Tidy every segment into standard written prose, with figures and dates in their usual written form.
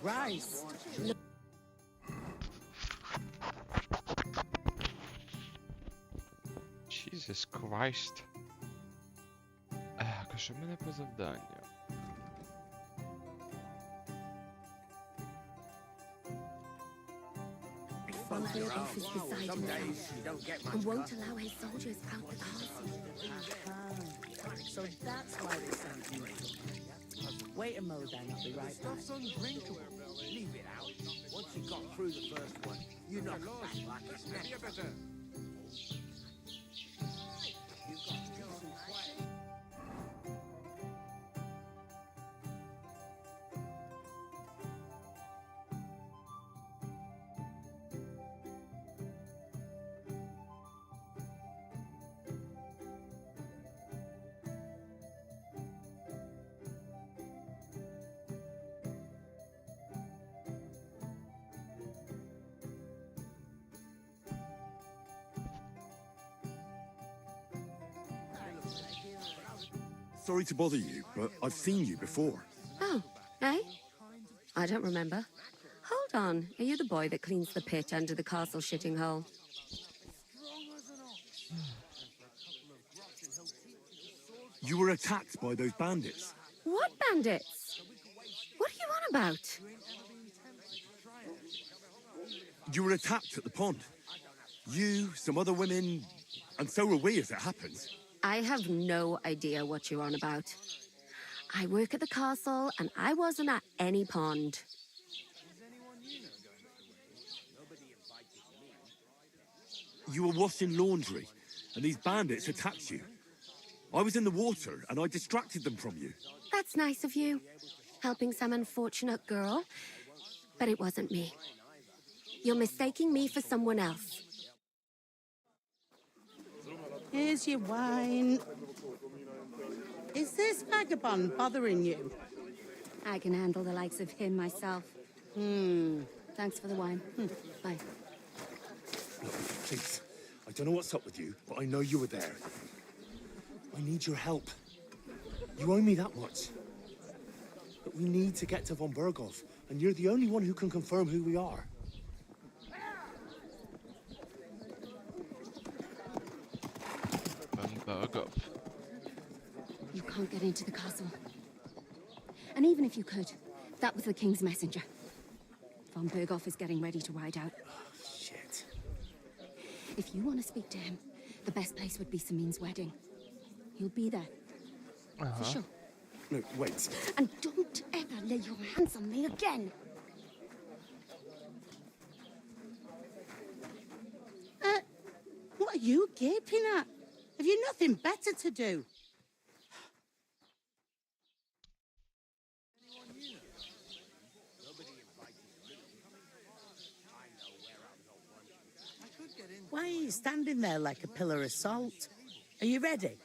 Christ. Jesus Christ. А що в мене по завданню? One of your officers beside himself and won't allow his soldiers out the castle. So that's why they sent you. Wait a mo then, I'll be right back. Leave it out. Once you got through the first one, you knock it back like it's never. Sorry to bother you, but I've seen you before. Oh, eh? I don't remember. Hold on. Are you the boy that cleans the pit under the castle shitting hole? You were attacked by those bandits. What bandits? What are you on about? You were attacked at the pond. You, some other women, and so were we, as it happens. I have no idea what you're on about. I work at the castle, and I wasn't at any pond. You were washing laundry, and these bandits attacked you. I was in the water, and I distracted them from you. That's nice of you, helping some unfortunate girl. But it wasn't me. You're mistaking me for someone else. Here's your wine. Is this vagabond bothering you? I can handle the likes of him myself. Thanks for the wine. Bye. Look, please, I don't know what's up with you, but I know you were there. I need your help. You owe me that much. But we need to get to von Berghoff, and you're the only one who can confirm who we are. You can't get into the castle. And even if you could, that was the king's messenger. Von Berghoff is getting ready to ride out. Shit. If you want to speak to him, the best place would be Samin's wedding. He'll be there. For sure. No, wait. And don't ever lay your hands on me again. What are you gaping at? Have you nothing better to do? Why are you standing there like a pillar of salt? Are you ready?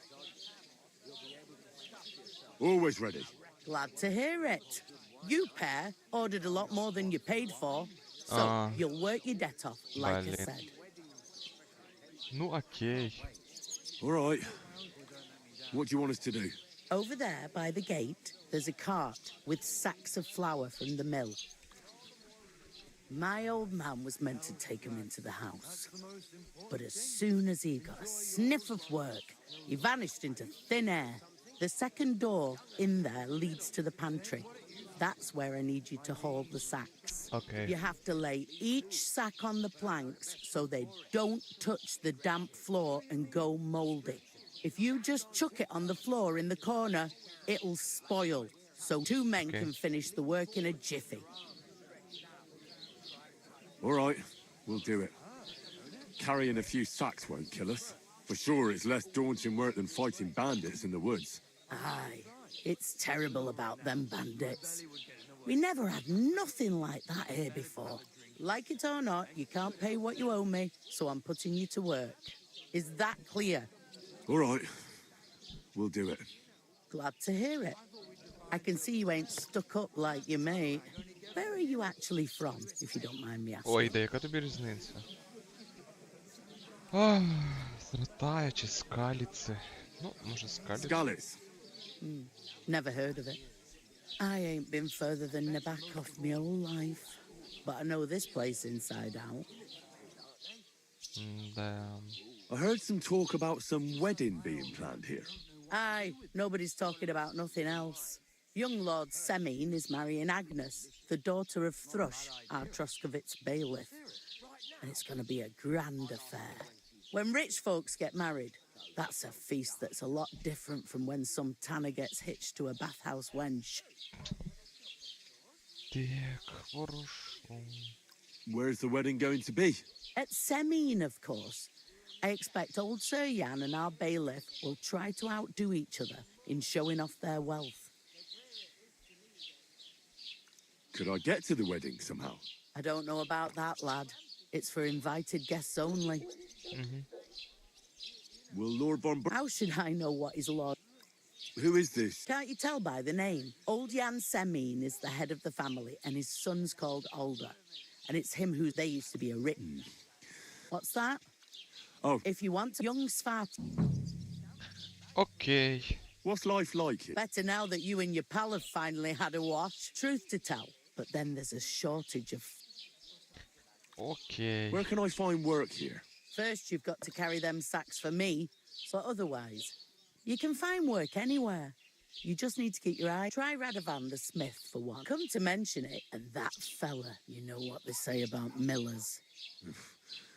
Always ready. Glad to hear it. You pair ordered a lot more than you paid for, so you'll work your debt off, like I said. Ну, окей. All right. What do you want us to do? Over there by the gate, there's a cart with sacks of flour from the mill. My old man was meant to take him into the house. But as soon as he got a sniff of work, he vanished into thin air. The second door in there leads to the pantry. That's where I need you to haul the sacks. Okay. You have to lay each sack on the planks so they don't touch the damp floor and go mouldy. If you just chuck it on the floor in the corner, it'll spoil. So two men can finish the work in a jiffy. All right, we'll do it. Carrying a few sacks won't kill us. For sure, it's less daunting work than fighting bandits in the woods. Aye, it's terrible about them bandits. We never had nothing like that here before. Like it or not, you can't pay what you owe me, so I'm putting you to work. Is that clear? All right, we'll do it. Glad to hear it. I can see you ain't stuck up like your mate. Where are you actually from, if you don't mind me asking? Ой, да яка тобі різниця? Ах, Зратая чи Скаліці? Ну, може Скаліці? Scallies. Never heard of it. I ain't been further than the back of my whole life, but I know this place inside out. Да. I heard some talk about some wedding being planned here. Aye, nobody's talking about nothing else. Young Lord Semine is marrying Agnes, the daughter of Thrush, our Troskovitz bailiff. And it's going to be a grand affair. When rich folks get married, that's a feast that's a lot different from when some tanner gets hitched to a bathhouse wench. Так, хорошо. Where's the wedding going to be? At Semine, of course. I expect old Sir Jan and our bailiff will try to outdo each other in showing off their wealth. Could I get to the wedding somehow? I don't know about that, lad. It's for invited guests only. Will Lord von How should I know what is Lord? Who is this? Can't you tell by the name? Old Jan Semine is the head of the family, and his son's called Alder. And it's him who they used to be a rich. What's that? Oh, If you want young Svart, Окей. what's life like here? better now that you and your pal have finally had a wash. Truth to tell, but then there's a shortage of... Окей. Where can I find work here? First, you've got to carry them sacks for me, so otherwise, you can find work anywhere. You just need to keep your eye. Try Radovan the smith for one. Come to mention it, and that fella, you know what they say about millers.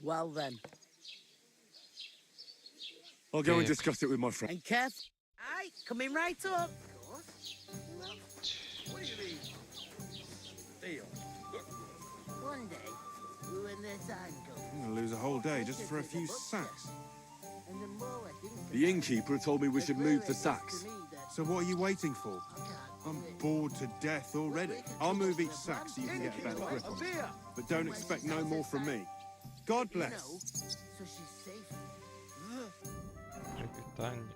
Well then, I'll go and Okay. discuss it with my friend. and careful. Aye, coming right up. One day, we were in this angle, I'm gonna lose a whole day just for a few sacks. and the more I think The innkeeper told me we should move the sacks. So what are you waiting for? I'm bored to death already. I'll move each sack so you can get a better grip on it. But don't expect no more from me. God bless. so she's safe. Привітання.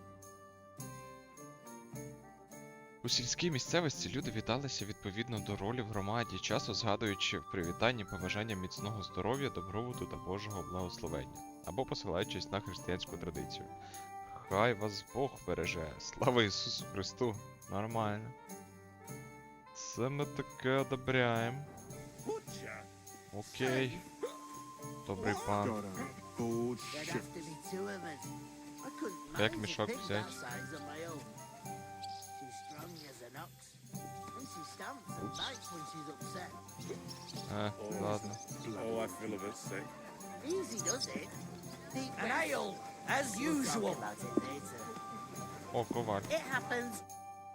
У сільській місцевості люди віталися відповідно до ролі в громаді, часто згадуючи в привітанні побажання міцного здоров'я, добробуту та Божого благословення, або посилаючись на християнську традицію. Хай вас Бог береже! Слава Ісусу Христу! Нормально. Це ми таке одобряємо. Окей. Добрий пан. God, I'm bored There'd shit. have to be two of us. I couldn't Як manage мішок to pick взять? that size on my own. She's strong as an ox, and she stamps and bites when she's upset. Ладно. Oh, I feel a bit sick. Easy does it. Deep An breath. ale, as We'll talk usual. about it later. О, коваль. It happens.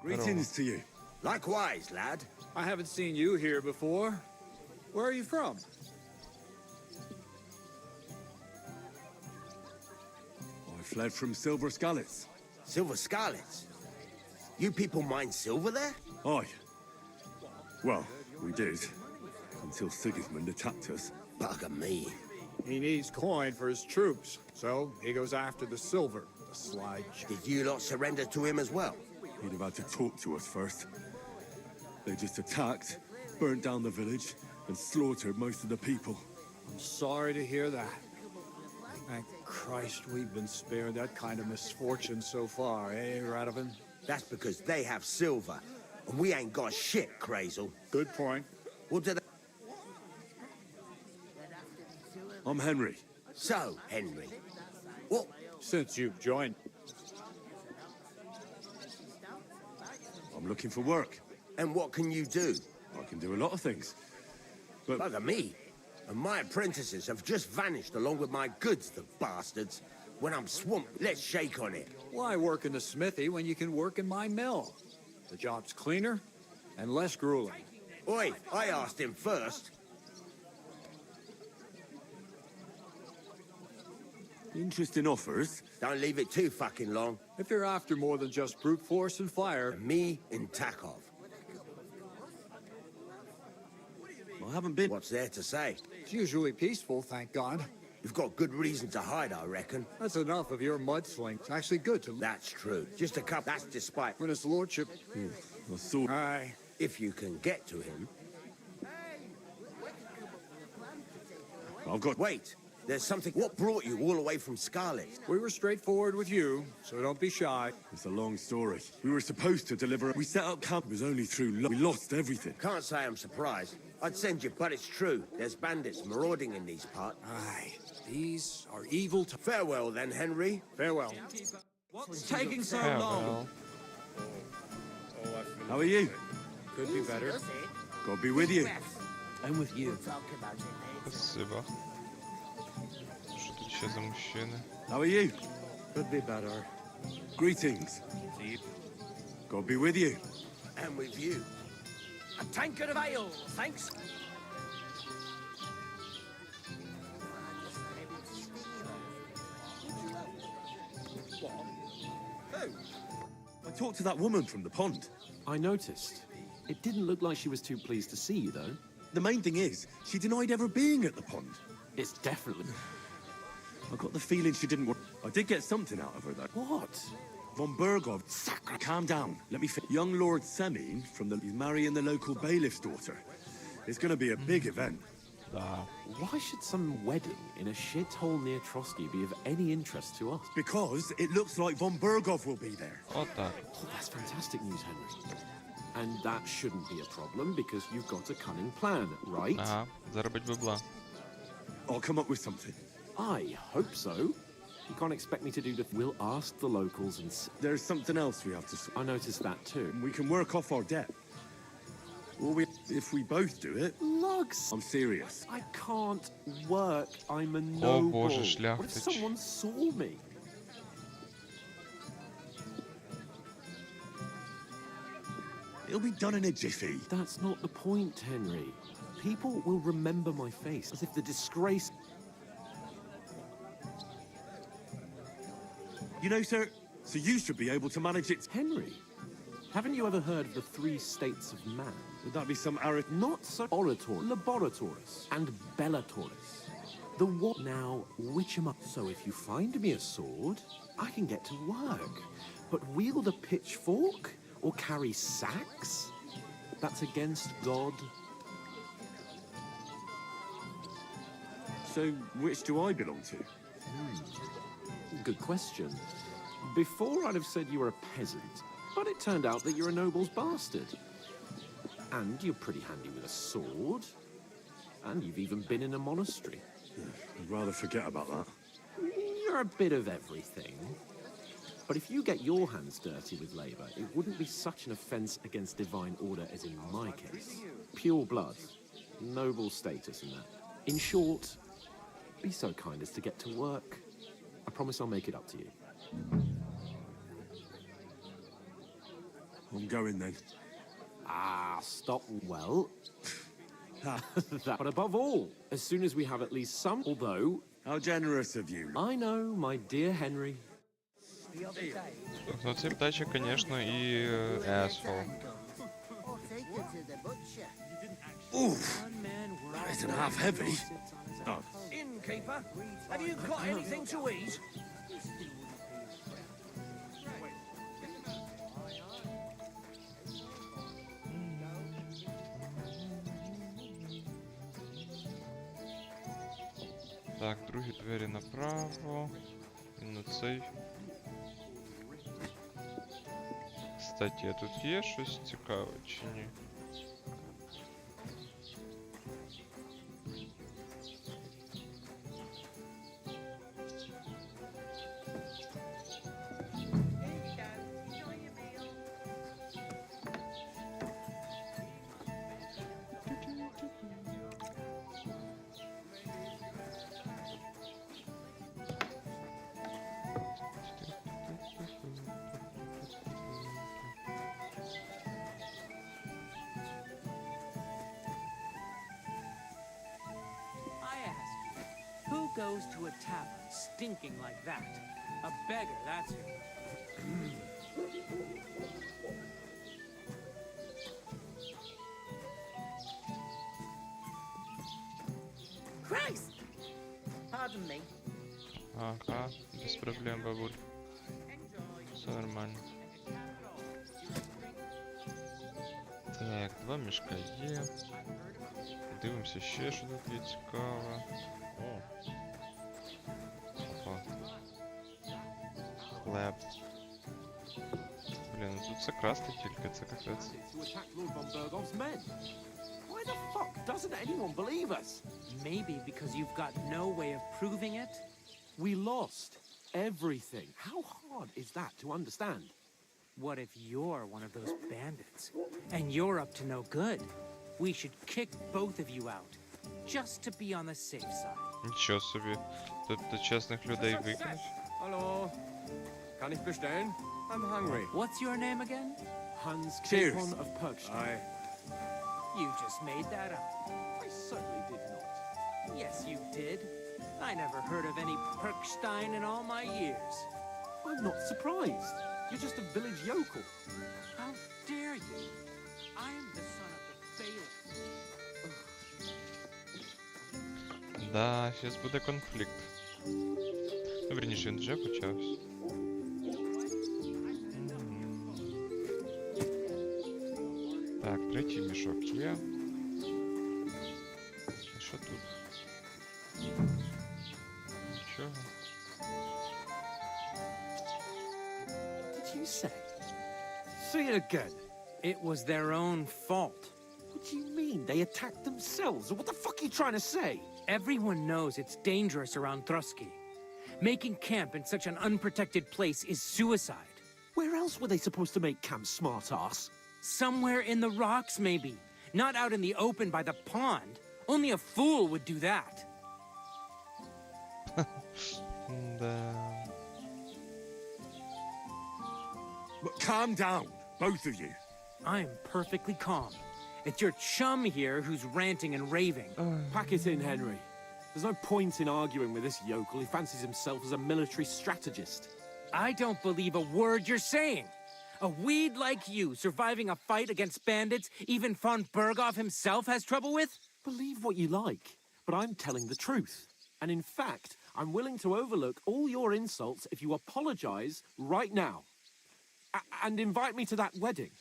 Greetings to you. Likewise, lad. I haven't seen you here before. Where are you from? I fled from Silver Scalets. Silver Scarlets. You people mine silver there? Aye. Well, we did. Until Sigismund attacked us. Bugger me. He needs coin for his troops, so he goes after the silver. The sly Did you lot surrender to him as well? He'd have had to talk to us first. They just attacked, burnt down the village, and slaughtered most of the people. I'm sorry to hear that. Thank Christ we've been spared that kind of misfortune so far, eh, Radovan? That's because they have silver, and we ain't got shit, Crazel. Good point. What do they... I'm Henry. So, Henry. What? Since you've joined, I'm looking for work. And what can you do? I can do a lot of things. But Bugger me. And my apprentices have just vanished along with my goods, the bastards. When I'm swamped, let's shake on it. why work in the smithy when you can work in my mill? The job's cleaner and less grueling. Oi, I asked him first. interesting offers. Don't leave it too fucking long. If you're after more than just brute force and fire, And me in Takov. I haven't been. What's there to say? it's usually peaceful, thank God. You've got good reason to hide, I reckon. That's enough of your mudslings. Actually good to... That's true. Just a couple. That's despite. When his lordship... I saw. Aye. If you can get to him. I've got. Wait. There's something. What brought you all the way from Scarlet? We were straightforward with you, so don't be shy. It's a long story. We were supposed to deliver. We set up camp. It was only through luck. We lost everything. Can't say I'm surprised. I'd send you, but it's true. There's bandits marauding in these parts. Aye, these are evil times. Farewell then, Henry. Farewell. What's taking so long? Farewell. How are you? Could be better. Does it? God be with you. I'm with you. We'll talk about it later. Спасибо. Що тут ще за мужчини? How are you? Could be better. Greetings. God be with you. And with you. A tankard of ale, thanks. I talked to that woman from the pond. I noticed. It didn't look like she was too pleased to see you, though. The main thing is, she denied ever being at the pond. It's definitely... I got the feeling she didn't want... I did get something out of her, though. What? Von Bergov... Calm down. Let me young Lord Semine from the... He's marrying the local bailiff's daughter. It's going to be a big event. Why should some wedding in a shithole near Trotsky be of any interest to us? Because it looks like Von Bergov will be there. Отак. Oh, that's fantastic news, Henry. And that shouldn't be a problem because you've got a cunning plan, right? Ага, заробить бабла. I'll come up with something. I hope so. You can't expect me to do the... We'll ask the locals and... There's something else we have to... I noticed that too. We can work off our debt. Well, if we both do it... Lugs! I'm serious. I can't work. I'm a noble. Боже, What if шляхтич. someone saw me? It'll be done in a jiffy. That's not the point, Henry. People will remember my face as if the disgrace... You know, sir, so you should be able to manage it. Henry, haven't you ever heard of the 3 states of man? Would that be some arid... Not so... Orator, laboratoris, and bellatoris. The what now, which am I? So if you find me a sword, I can get to work. But wield a pitchfork? Or carry sacks? That's against God. So, which do I belong to? Good question. Before I'd have said you were a peasant, but it turned out that you're a noble's bastard. And you're pretty handy with a sword. And you've even been in a monastery. I'd rather forget about that. You're a bit of everything. But if you get your hands dirty with labour, it wouldn't be such an offence against divine order as in my case. Pure blood, noble status and that. In short, be so kind as to get to work. I promise I'll make it up to you. I'm going then. Ah, stop. Well, but above all, as soon as we have at least some, although... How generous of you. I know, my dear Henry. Ну цей птачок, конечно, і asshole. Or take her to the butcher. Oof! That isn't half heavy. Oh. Innkeeper, have you got anything to eat? Так, другі двері направо. І на цей. Кстати, а тут є щось цікаве чи ні? Who goes to a tavern stinking like that? A beggar, that's who. Christ! Pardon me. Ага, без проблем, бабуль. Все нормально. Так, 2 мішка є. Дивимося ще, що тут є цікаве. О, Опа. Хлеб. Блін, ну тут все красти тільки, це капець. To attack Lord von Berghoff's men. Why the fuck doesn't anyone believe us? Maybe because you've got no way of proving it? We lost everything. How hard is that to understand? What if you're one of those bandits? And you're up to no good? We should kick both of you out. Just to be on the safe side. Нічого собі. Тобто чесних людей викинуть? Hallo. Kann ich bestellen? I'm hungry. What's your name again? Hans Cheers. Capon of Perkstein. You just made that up. I certainly did not. Yes, you did. I never heard of any Perkstein in all my years. I'm not surprised. You're just a village yokel. How dare you? I'm the son of the bailiff. Да, зараз буде конфлікт. Ну, вірніше, він вже почався. Так, третій мішок є. А що тут? Нічого. Did you say? Say it again. It was their own fault. What do you mean? They attacked themselves? What the fuck are you trying to say? Everyone knows it's dangerous around Trotsky. Making camp in such an unprotected place is suicide. Where else were they supposed to make camp, smart-ass? Somewhere in the rocks, maybe. Not out in the open by the pond. Only a fool would do that. Да. But calm down, both of you. I'm perfectly calm. It's your chum here who's ranting and raving. Pack it in, Henry. There's no point in arguing with this yokel. He fancies himself as a military strategist. I don't believe a word you're saying. A weed like you surviving a fight against bandits even von Berghoff himself has trouble with? Believe what you like, but I'm telling the truth. And in fact, I'm willing to overlook all your insults if you apologize right now. And invite me to that wedding.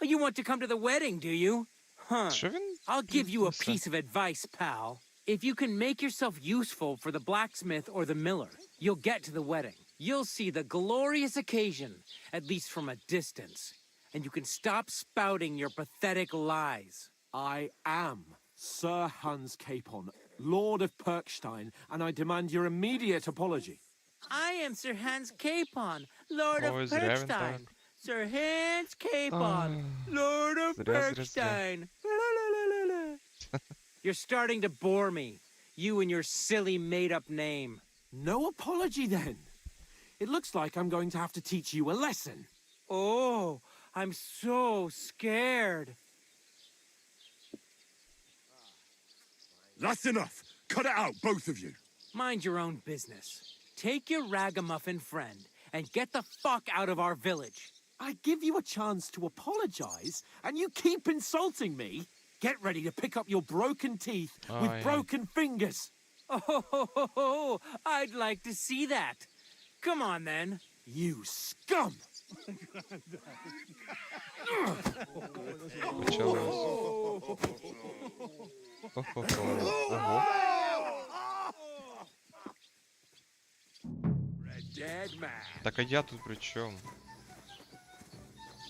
Oh, you want to come to the wedding, do you? Huh. Що він? I'll give you a piece of advice, pal. If you can make yourself useful for the blacksmith or the miller, you'll get to the wedding. You'll see the glorious occasion, at least from a distance. And you can stop spouting your pathetic lies. I am Sir Hans Capon, Lord of Perkstein, and I demand your immediate apology. I am Sir Hans Capon, Lord of Ой, зря він Perkstein. так. Sir Hans Capon, Lord of Зря. Perkstein. La-la-la-la-la. You're starting to bore me. You and your silly made-up name. No apology, then. It looks like I'm going to have to teach you a lesson. Oh, I'm so scared. That's enough. Cut it out, both of you. Mind your own business. Take your ragamuffin friend and get the fuck out of our village. I give you a chance to apologize, and you keep insulting me. Get ready to pick up your broken teeth with yeah. broken fingers. Oh, I'd like to see that. Come on, then. You scum! Почалось. Ого. Dead man. Так а я тут при чому?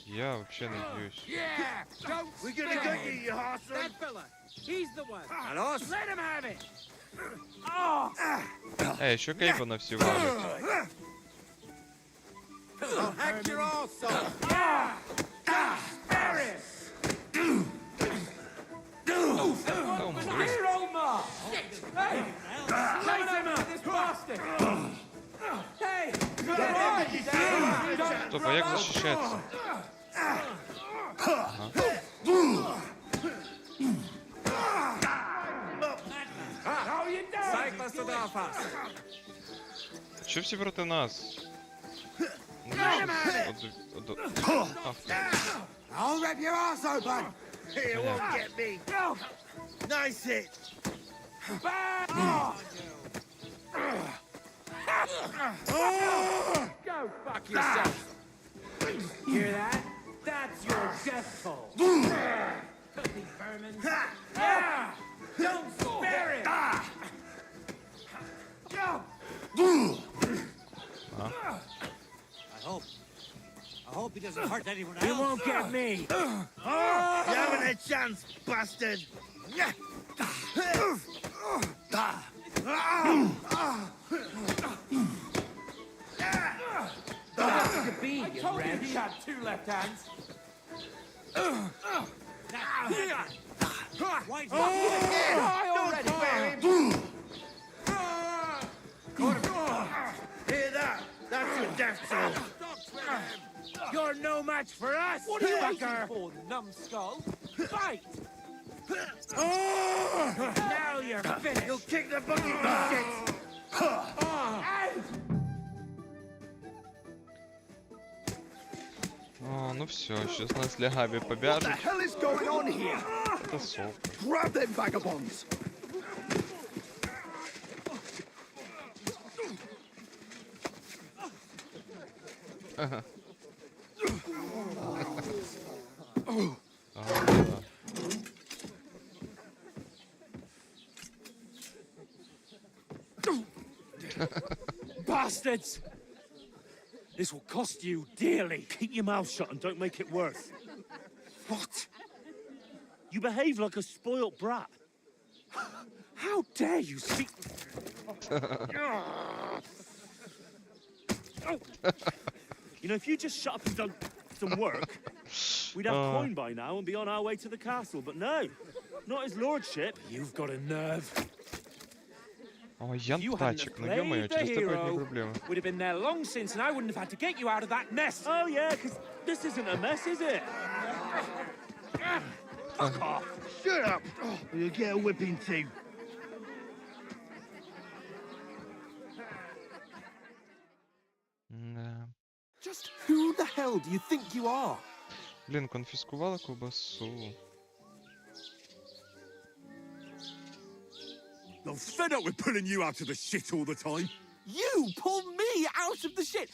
Я вообще не б'юсь. Yeah, don't We're gonna get you, you arsehole. That fella, he's the one. And us? Let him have it. Що Кейпона всі валять? Hack your arse off. Та умри. Old ma. Hey, lace him up, this bastard. Hey, Стоп, а як захищатися? Zeig, was du drauf hast. Що всі проти нас? I'll rip your ass open. It won't get me. Nice hit. go fuck yourself. Hear that? That's your death toll. Filthy vermin. Yeah! Don't spare it! He doesn't hurt anyone else. You won't get me. You haven't a chance, bastard! To be, you wretch. He had 2 left hands. Why Don't spare him! Hear that? That's your death toll. You're no match for us! What are you waiting for, numbskull? Fight! Now you're finished! You'll kick the bucket, you shit! О, ну все, сейчас нас для Габи What the побяжут. hell is going on here? Это соп. Grab them vagabonds! Ага. Да. Bastards! This will cost you dearly. Keep your mouth shut and don't make it worse. What? You behave like a spoilt brat. How dare you speak... You know, if you just shut up and done some work, we'd have coin by now and be on our way to the castle. But no, not his lordship. You've got a nerve. Ой, Ян You hadn't Тачек, have ну ё-моё, played the через такое не hero, проблема. would have been there long since, and I wouldn't have had to get you out of that mess. Oh, yeah, because this isn't a mess, is it? Fuck off. Shut up! Or you'll get a whipping too. Да. Just who the hell do you think you are? Блін, конфіскували ковбасу. I'm fed up with pulling you out of the shit all the time. You pull me out of the shit!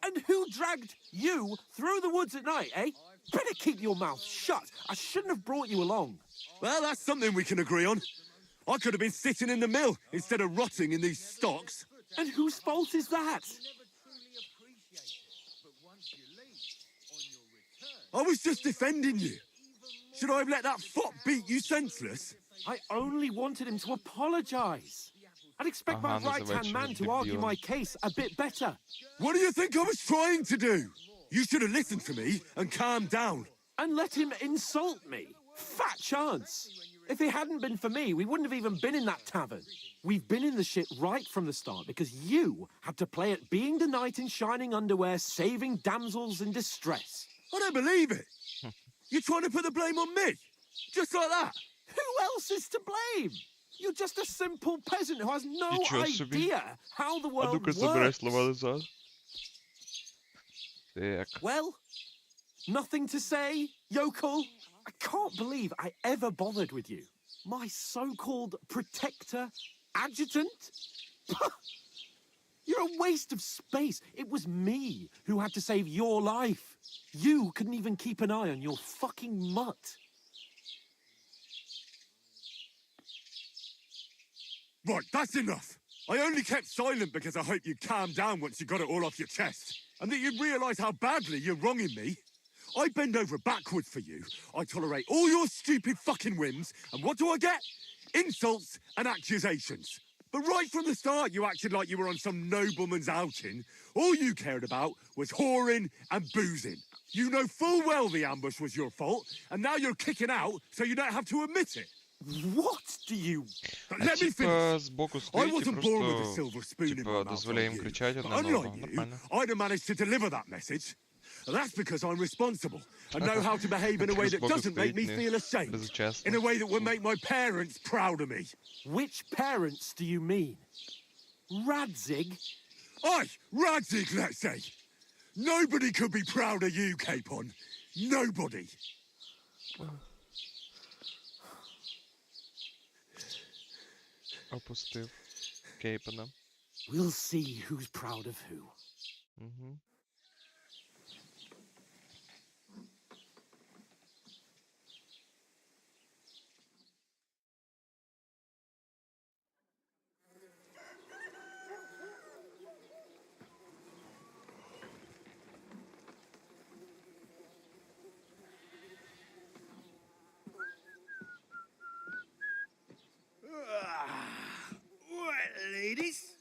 And who dragged you through the woods at night, eh? Better keep your mouth shut. I shouldn't have brought you along. Well, that's something we can agree on. I could have been sitting in the mill instead of rotting in these stocks. And whose fault is that? I was just defending you. Should I have let that fop beat you senseless? I only wanted him to apologize. I'd expect my Ага, называть right-hand man чего-то to argue дебилом. my case a bit better. What do you think I was trying to do? You should have listened to me and calmed down. And let him insult me. Fat chance. If it hadn't been for me, we wouldn't have even been in that tavern. We've been in the shit right from the start because you had to play at being the knight in shining underwear, saving damsels in distress. I don't believe it. You're trying to put the blame on me? Just like that? Who else is to blame? You're just a simple peasant who has no Ничего себе. idea how the А world ну-ка, забирай works. слова назад. Так. Well, nothing to say, yokel? I can't believe I ever bothered with you. My so-called protector, adjutant? You're a waste of space. It was me who had to save your life. You couldn't even keep an eye on your fucking mutt. Right, that's enough. I only kept silent because I hoped you'd calm down once you got it all off your chest. And that you'd realise how badly you're wronging me. I bend over backwards for you. I tolerate all your stupid fucking whims. And what do I get? Insults and accusations. But right from the start, you acted like you were on some nobleman's outing. All you cared about was whoring and boozing. You know full well the ambush was your fault, and now you're kicking out so you don't have to admit it. What do you... А Let me типа finish. сбоку I стоите, wasn't born with a просто silver spoon in my типа mouth дозволяем like you. кричать But одне на unlike одного. you, Нормально. I'd have managed to deliver that message. And that's because I'm responsible and know how to behave in a way that Сбоку doesn't make me стоит, feel ashamed. безучастно. In a way that would make my parents proud of me. Which parents do you mean? Radzig? Aye, Radzig, let's say. Nobody could be proud of you, Capon. Nobody. Опустив Кейпена. We'll see who's proud of who. Угу. ladies.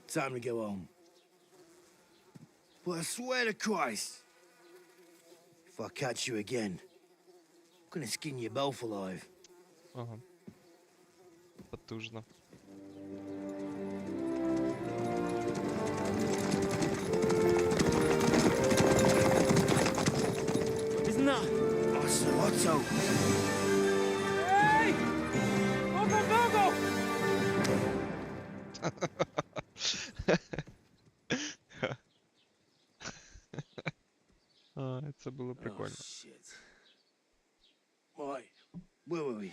Time to go home. But I swear to Christ, if I catch you again, I'm gonna skin you both alive. Ага. Потужно. Isn't that? Otto. Hey! Open Virgo! А, це було прикольно. Oh, shit. Right, where were we?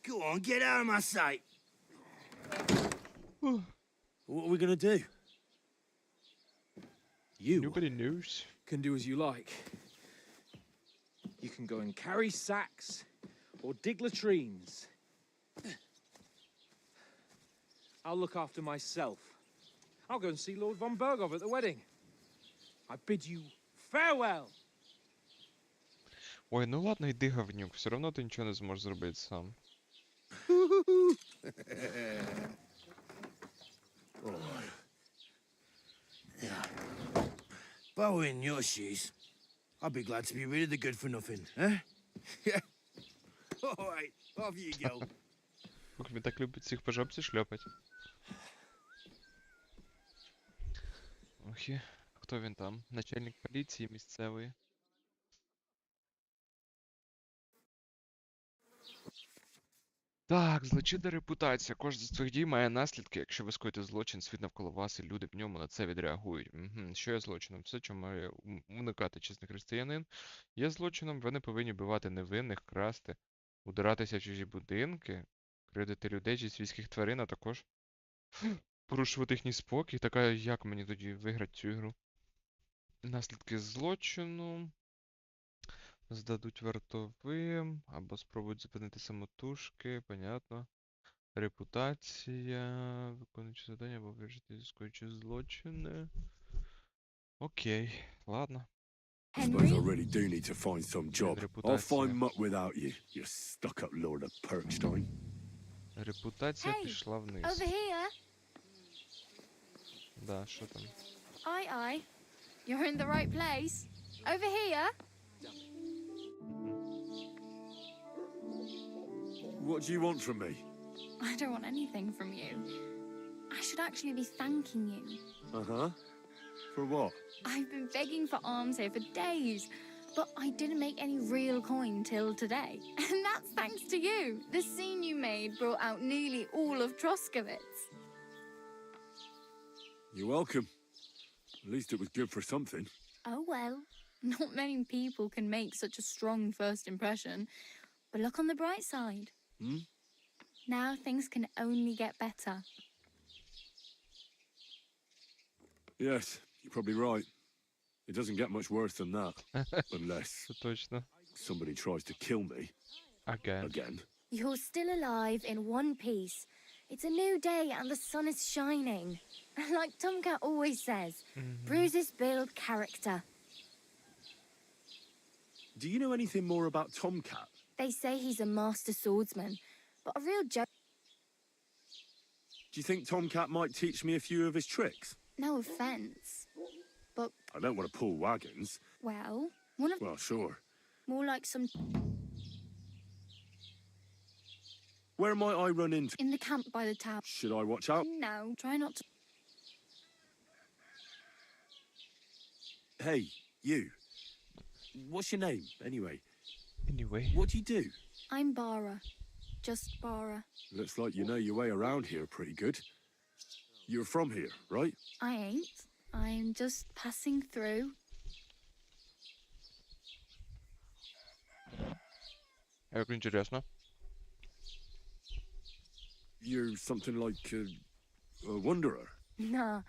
Go on, get out of my sight. What are we gonna do? You? Nobody knows. Can do as you like. You can go and carry sacks or dig latrines. I'll look after myself. I'll go and see Lord von Berghoff at the wedding. I bid you farewell. Ой, ну ладно, йди, говнюк, все одно ти нічого не зможеш зробити сам. If I were in your shoes, I'd be glad to be rid of the good for nothing, eh? Yeah. All right, off you go. Ох, він так любить всіх по жопці шльопать. Ох, і хто він там? Начальник поліції місцевої. Так, злочинна репутація. Кожен з своїх дій має наслідки. Якщо ви скоїте злочин, світ навколо вас і люди в ньому на це відреагують. Що є злочином? Все, чому має уникати чесний християнин. Є злочином, ви не повинні вбивати невинних, красти, удиратися в чужі будинки, кривдити людей чи свійських тварин, а також порушувати їхній спокій. Така, як мені тоді виграти цю ігру? Наслідки злочину. Здадуть вартовим, або спробують зупинити самотужки, понятно. Репутація, виконуючи завдання, або вирішити скоючи злочини. Окей, ладно. I suppose I really do need to find some job. I'll Репутація. find muck without you, you stuck-up lord of Perkstein. Репутація Hey, пішла вниз. Over here. Да, що там? Aye. You're in the right place. Over here. What do you want from me? I don't want anything from you. I should actually be thanking you. Uh-huh. For what? I've been begging for alms here for days, but I didn't make any real coin till today. And that's thanks to you. The scene you made brought out nearly all of Troskowitz. You're welcome. At least it was good for something. Oh well, not many people can make such a strong first impression. But look on the bright side. Hmm? Now things can only get better. Yes, you're probably right. It doesn't get much worse than that. Unless Це точно. somebody tries to kill me again. You're still alive in one piece. It's a new day and the sun is shining. Like Tomcat always says, bruises build character. Do you know anything more about Tomcat? They say he's a master swordsman, but a real joke. Do you think Tomcat might teach me a few of his tricks? No offense, but I don't want to pull wagons. well, one of Well, sure. more like some Where might I run into? in the camp by the tower. Should I watch out? No, try not to. Hey, you. What's your name, anyway? Anyway. What do you do? I'm Bara, just Bara. Looks like you know your way around here pretty good. You're from here, right? I ain't. I'm just passing through. Як інтересно. You're something like a wanderer. Nah,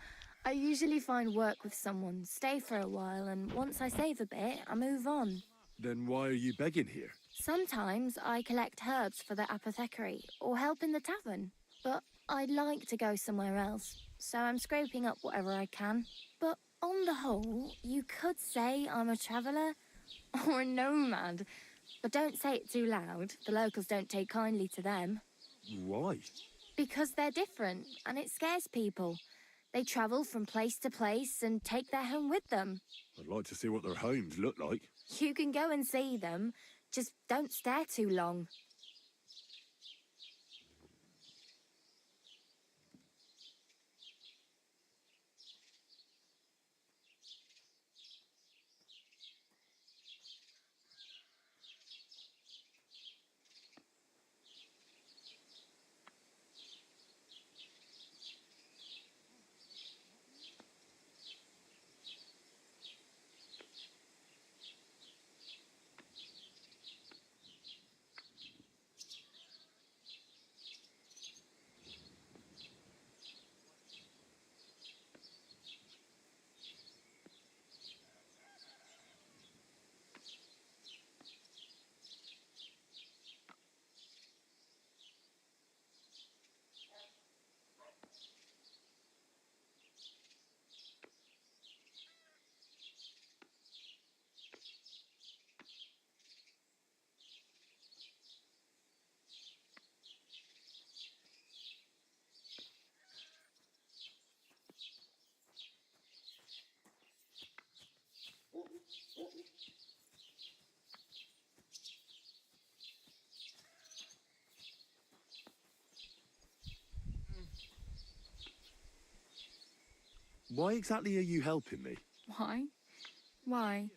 I usually find work with someone, stay for a while, and once I save a bit, I move on. Then why are you begging here? Sometimes I collect herbs for the apothecary or help in the tavern, but I'd like to go somewhere else, so I'm scraping up whatever I can. But on the whole, you could say I'm a traveller or a nomad, But don't say it too loud. The locals don't take kindly to them. Why? Because they're different, and it scares people. They travel from place to place and take their home with them. I'd like to see what their homes look like. You can go and see them, just don't stare too long. Why exactly are you helping me? Why? Why?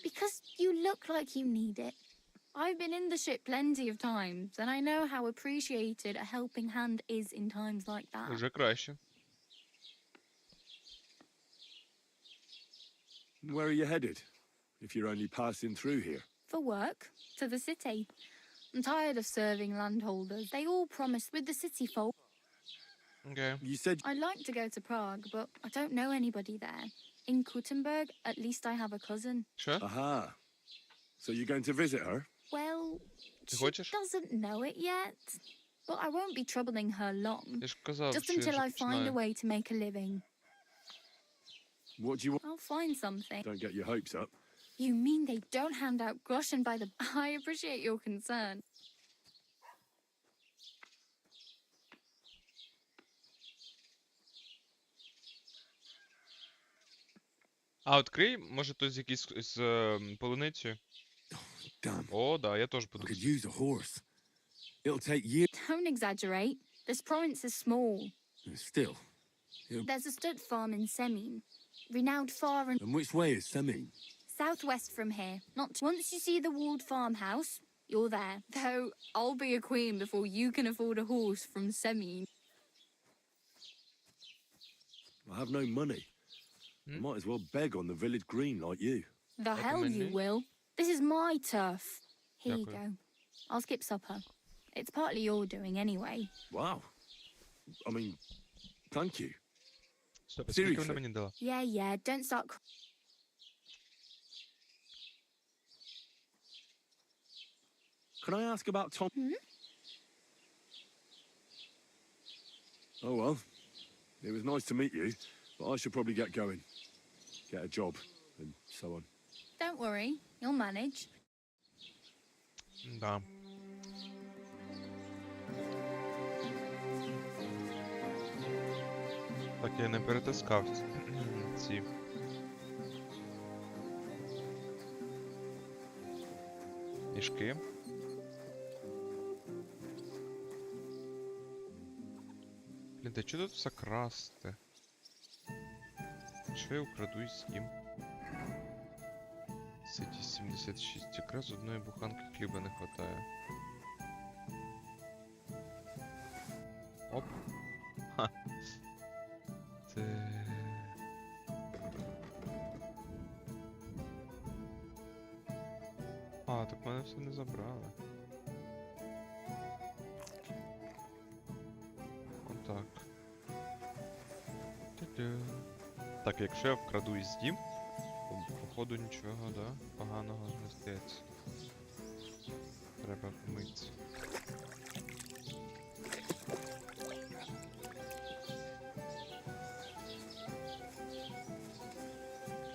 Because you look like you need it. I've been in the ship plenty of times, and I know how appreciated a helping hand is in times like that. Уже краще. Where are you headed? If you're only passing through here. For work, to the city. I'm tired of serving landholders. They all promise with the city folk. Okay. You said I'd like to go to Prague, but I don't know anybody there. In Kuttenberg, at least I have a cousin. Що? aha. So you're going to visit her? Well, Ти she хочеш? doesn't know it yet. But I won't be troubling her long. Я ж казав, Just що я until вже I find a починаю. way to make a living. What do you want? I'll find something. Don't get your hopes up. You mean they don't hand out groschen by the... I appreciate your concern. А, відкрий, може, той з якийсь з полуницею? Damn. О, да, я теж I буду. could use a horse. It'll take years. Don't exaggerate. This province is small. Still. There's a stud farm in Semin, renowned far and And which way is Semin? southwest from here. Not once you see the walled farmhouse, you're there. Though I'll be a queen before you can afford a horse from Semin. I have no money. I might as well beg on the village green like you. The hell you will. This is my turf. Here you Дякую. go. I'll skip supper. It's partly your doing anyway. Wow. I mean, thank you. Стоп, скільки Seriously? вона мені дала? Yeah, don't start Can I ask about Tom? Hmm? Oh, well. It was nice to meet you, but I should probably get going. Get a job, and so on. Don't worry, you'll manage. Да. Так, я не перетискав ці. Мішки. Блін, та чого тут все красти? Що я украду і з'їм? Ситі 76. Якраз одної буханки хліба не хватає. Оп. Ха. Це... А, так мене все не забрали. Отак. Тю-тю. Так, якщо я вкраду і з'їм, то походу нічого, да? Поганого не стається. Треба помитися.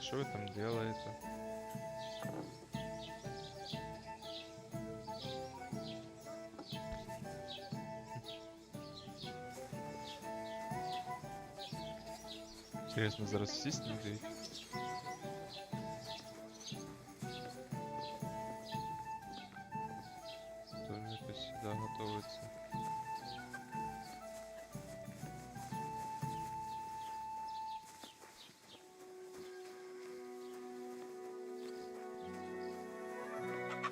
Що ви там делаєте? Серйозно, зараз всі снідають? Тоже якось сюди готується.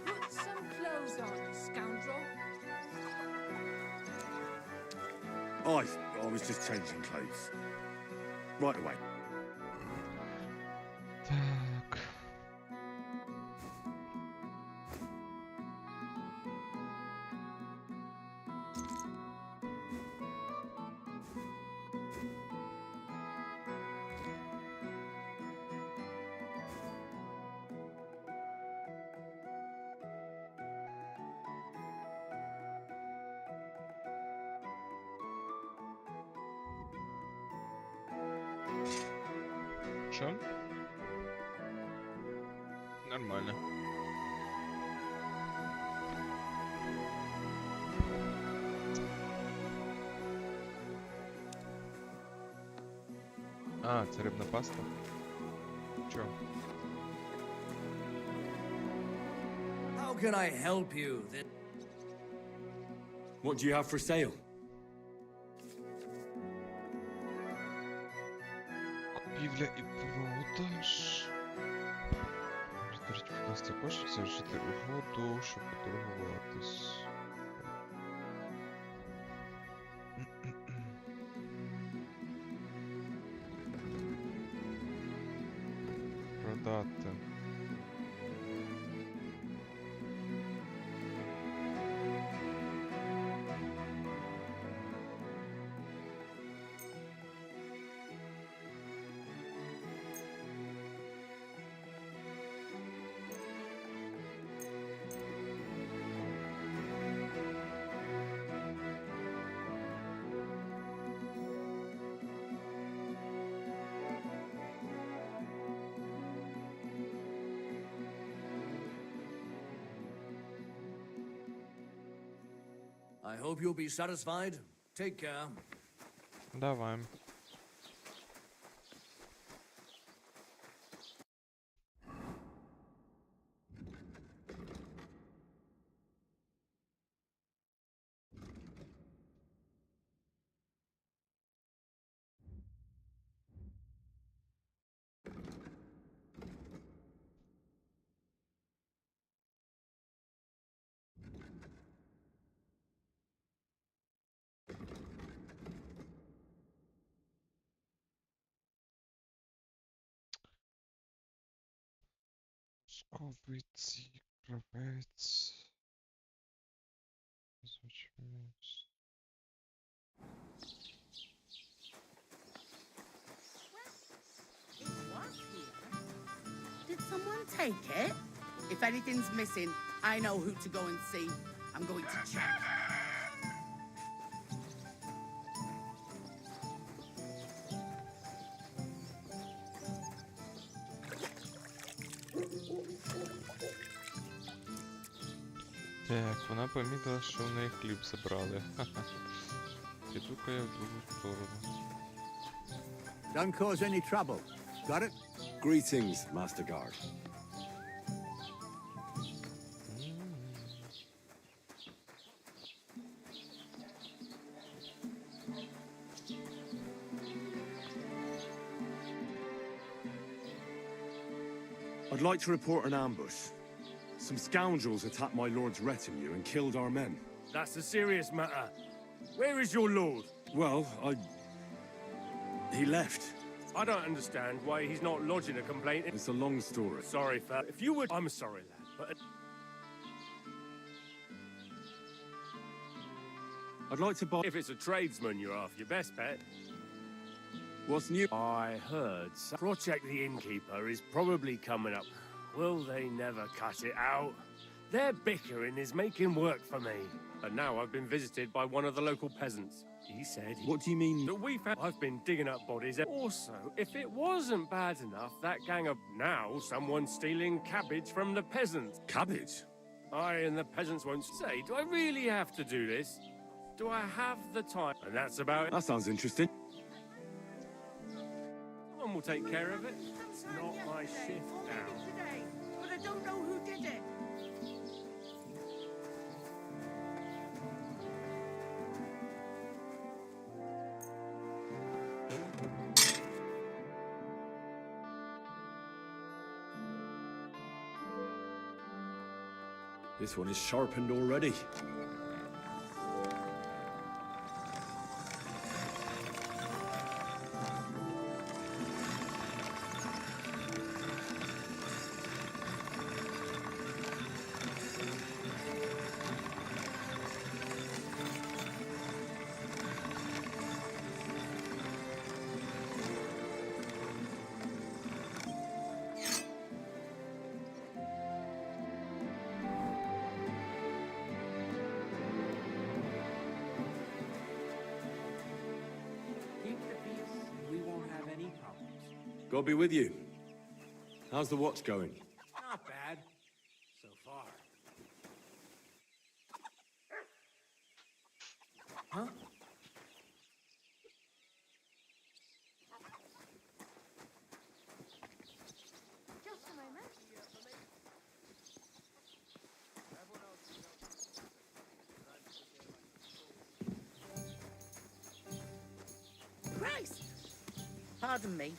Put some clothes on, scoundrel. I was just changing clothes. Right away. Так. Що? Нормально. А, це рибна паста? Чо? How can I help you? What do you have for sale? Купівля і продаж. Розберіть, будь ласка, кошик, завершити угоду, щоб поторгуватись. Продати. I hope you'll be satisfied. Take care. Давай. Сковиці, кравець. Звичайно. Did someone take it? If anything's missing, I know who to go and see. I'm going to check. Так, вона помітила, що в неї хліб забрали. Ха-ха. Піду-ка я в другу сторону. Don't cause any trouble. Got it? Greetings, Master Guard. I'd like to report an ambush. Some scoundrels attacked my lord's retinue and killed our men. That's a serious matter. Where is your lord? Well, he left. I don't understand why he's not lodging a complaint. It's a long story. Sorry, fella. If you would... I'm sorry, lad, but... I'd like to buy... If it's a tradesman you're after, your best bet. What's new? I heard... Project the Innkeeper is probably coming up. Will they never cut it out? Their bickering is making work for me. And now I've been visited by one of the local peasants. He said... What do you mean? That we found... I've been digging up bodies. Also, if it wasn't bad enough, that gang of... Now someone's stealing cabbage from the peasants. Cabbage? And the peasants won't say, do I really have to do this? Do I have the time? And that's about it. That sounds interesting. Someone will take care of it. It's not my shift now. Today, but I don't know who did it. This one is sharpened already. Keep the peace, we won't have any problems. God be with you. How's the watch going? Not bad. So far. Huh? Just a moment. Christ! Pardon me.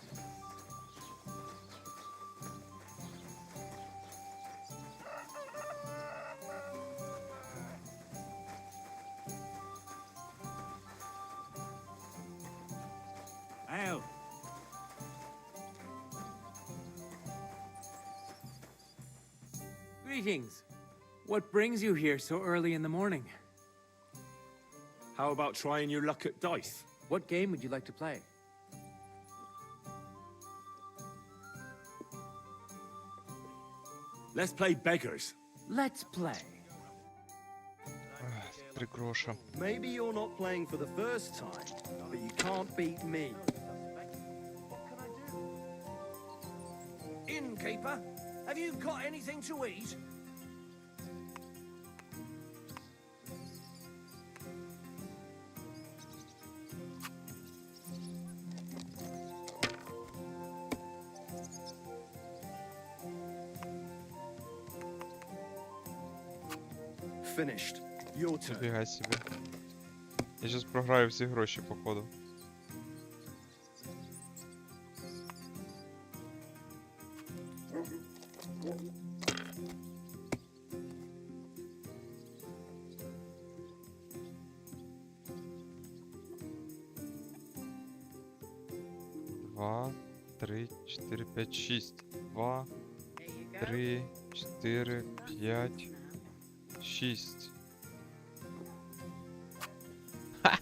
Ow. Greetings. What brings you here so early in the morning? How about trying your luck at dice? What game would you like to play? Let's play beggars. Let's play. 3 гроша. Maybe you're not playing for the first time, but you can't beat me. Innkeeper, have you got anything to eat? Finished. Your turn. Фіга собі. Я зараз програю всі гроші, походу. Два, 3, 4, 5, 6. 2, 3, 4, 5, 6. Ха!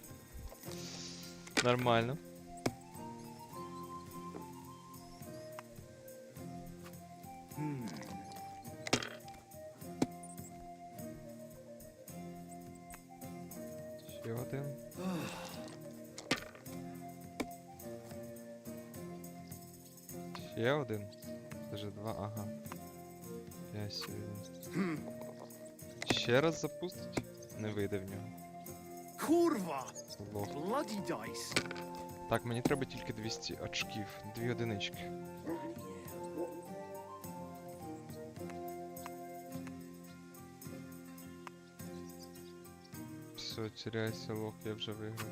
Нормально. Ще один. Ще один. Даже два, ага. Я сьогодні. Ще раз запустить? Не вийде в нього. Kurva! Лох. Bloody dice. Так, мені треба тільки 200 очків. 2 одинички. Все, теряйся, лох, я вже виграв.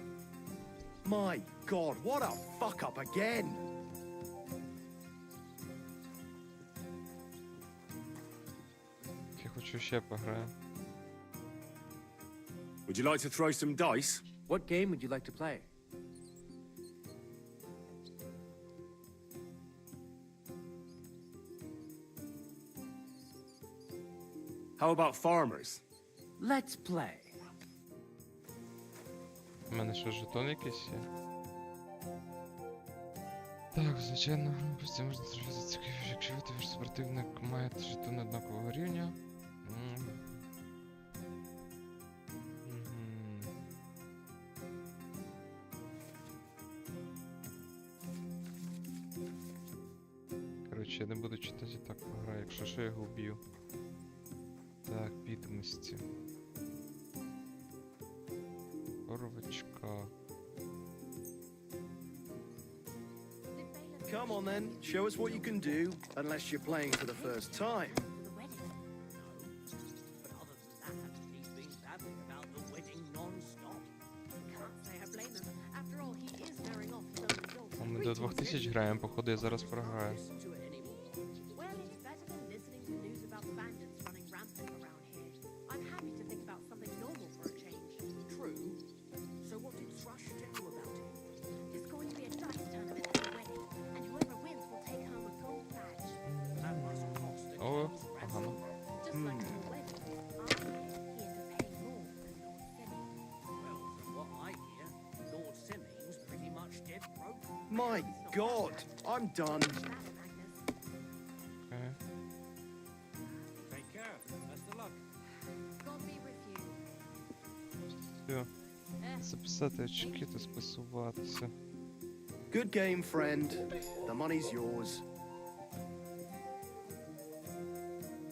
My God, what a fuck up again! Я хочу ще пограю. Would you like to throw some dice? What game would you like to play? How about farmers? Let's play. У мене що, жетон якийсь є? Так, звичайно, постійно можна трохи зацікавити, якщо ваш супротивник має жетон однакового рівня. Коротше, я не буду читати, так пограю, якщо що, я його вб'ю. Так, відомості. Коровочка. Come on then, show us what you can do, unless you're playing for the first time. The wedding? No. But other than that, he's been babbling about the wedding non-stop. Can't say I blame him. After all, he is marrying off his own daughter. Ми до 2000 граємо, походу я зараз програю. Listen to it anymore. Well, it's better than listening to news about bandits running rampant around here. I'm happy to think about something normal for a change. True. So what did Thrush tell you about it? It's going to be a dice tournament at the wedding, and whoever wins will take home a gold badge. That must cost a О, king's погано. ransom. Just like your wedding, I hear he ends up paying more than Lord Semming. Well, from what I hear, Lord Semming's pretty much dead broke. My God, I'm done. Окей. Take care. Best of luck. God be with you. Все. Записати очки та спасуватися. Good game, friend. The money's yours.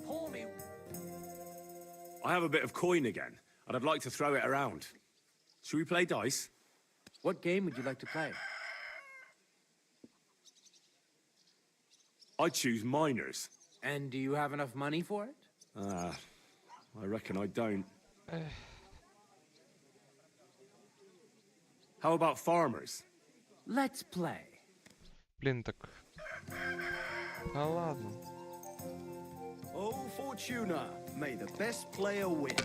Pour me. I have a bit of coin again, and I'd like to throw it around. Should we play dice? What game would you like to play? I choose minors. And do you have enough money for it? I reckon I don't. How about farmers? Let's play. Блін, так. Та ладно. Oh, Fortuna, may the best player win.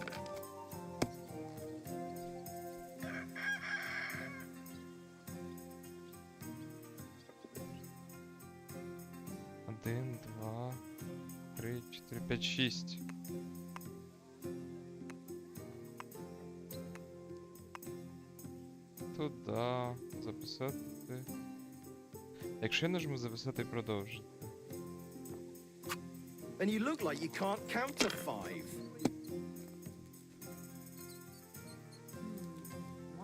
Один, два, три, чотири, п'ять, шість. Туда. Записати. Якщо я нажму записати і продовжити. And you look like you can't count to 5.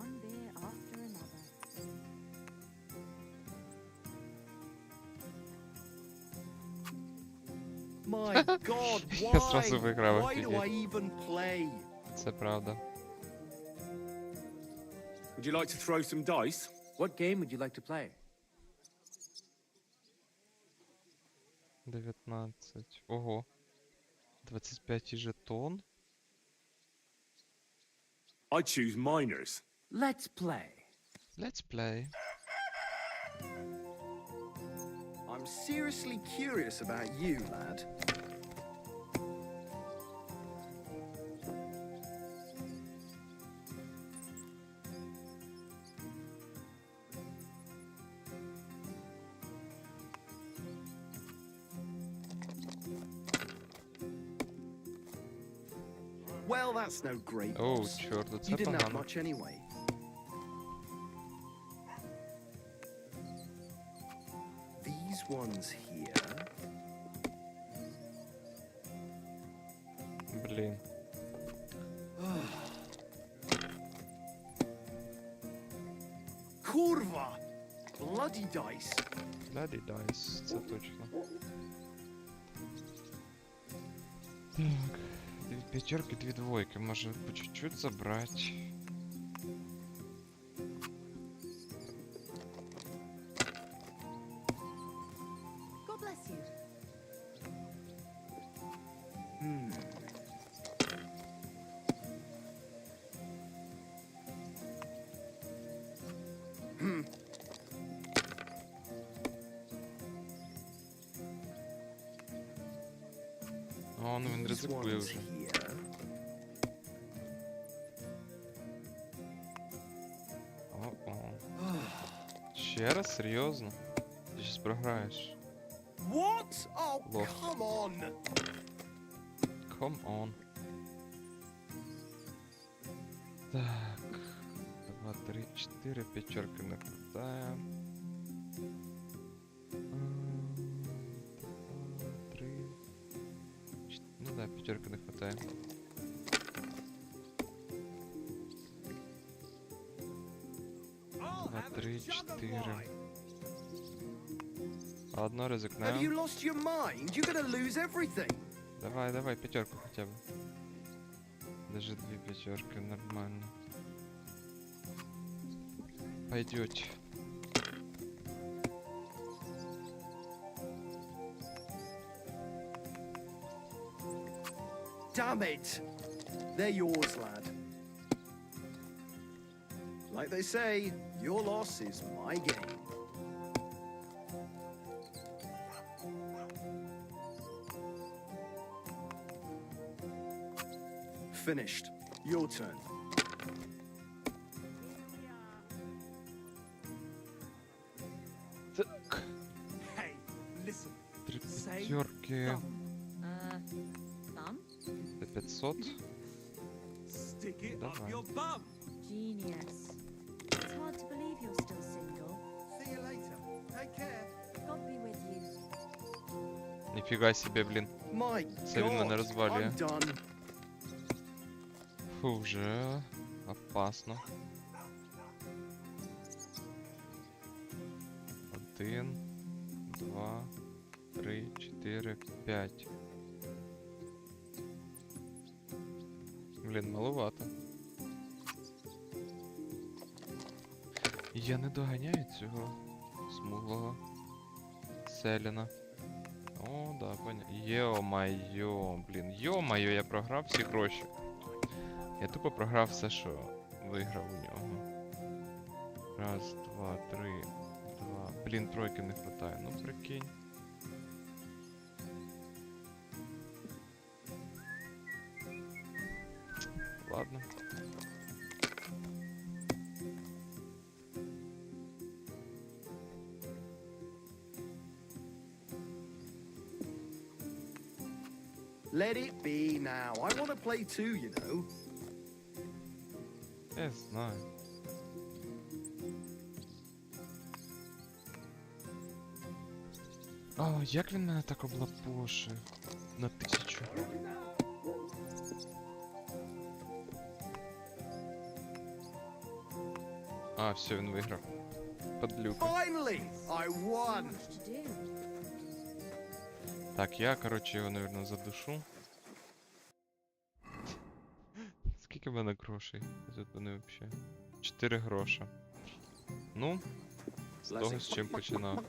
One beer after another. My God, Я зразу why? виграв Why do I офігеть. even play? Це правда. Would you like to throw some dice? What game would you like to play? 19. Ого. 25 жетон. I choose minors. Let's play. Let's play. I'm seriously curious about you, lad. Well, that's no great О, loss. чорт, You це didn't have погано. much anyway. These ones here. Блін. Kurva! Bloody dice. Bloody dice, це точно. Так. Дві п'ятерки, дві двойки. Може по чуть-чуть забрати. God bless you. О, ну він These ризикує ones вже. here. О-о. Ще раз? Серйозно? Ти щас програєш. What? Oh, Lost. come on! Come on. Так. 2, 3, 4, пятерки накрутаем. 2, 3. Ну да, пятерки не хватает. Два, три, 4. Одно Have you ризикнем. lost your mind? You're gonna lose everything. Давай, давай, пятерку хотя бы. Даже две пятерки, нормально. Пойдете. damn it! They're yours, lad. Like they say, your loss is my gain. Finished. Your turn. Так. Hey, listen. Три Say п'ятерки. Thumb? Це 500. Stick it Давай. up your bum. Genius. It's hard to believe you're still single. See you later. Take care. God be with you. Ніфіга собі, блін. My Це він мене God, розвалює. I'm done. Фу, вже опасно. 1, 2, 3, 4, 5. Блін, маловато. Я не доганяю цього смуглого селіна. О, да, понятно. Йо-майо, блін, йо-майо, я програв всі гроші. Я тупо програв все, що виграв у нього. Раз, два, три, два. Блін, тройки не хватає, ну прикинь. Ладно. Let it be now. I want to play too, you know. Я знаю. О, як він мене так облапошив? На 1000. А, все, він виграв. Подлюка. Finally, I won. To do. Так, я, короче, його, наверное, задушу. Скільки в мене грошей? Тут вони вообще. 4 гроша. Ну, з того, з чим починав.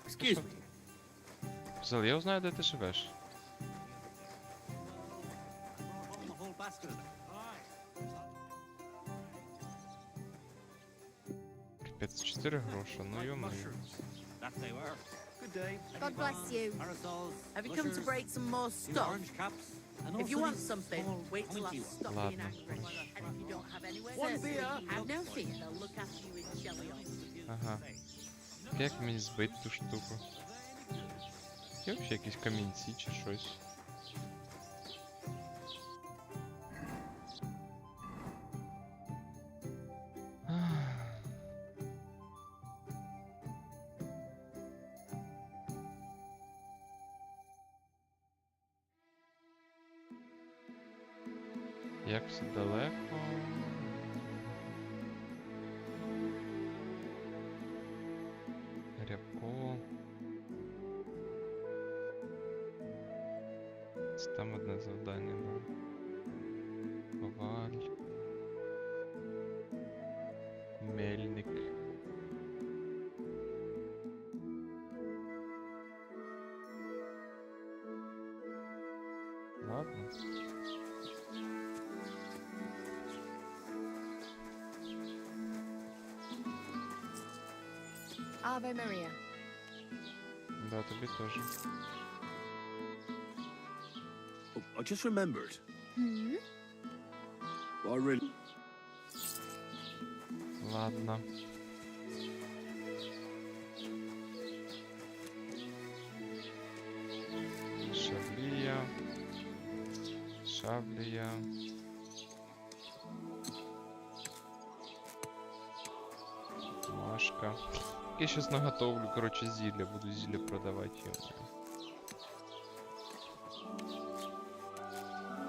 Excuse me. Зел, я узнаю, де ти живеш. Капець, 4 гроша, ну йо-моє. Good day. God bless you. Have you come to break some more stuff? If you want something, wait till I stop being Ладно. angry. And if you don't have anywhere One to sleep, beer. have no fear, they'll look after you in Chelion. Ага. Як мені збити ту штуку? Є взагалі якісь камінці чи щось? Як все далеко. Рябко. Це там одне завдання, да. Коваль. Мельник. Ладно. Ave Maria. Да, тобі теж. Oh, I just remembered. Hmm? I really. Ладно. Шаблія. Шаблія. Машка. Я щас наготовлю, короче, зілля. Буду зілля продавати.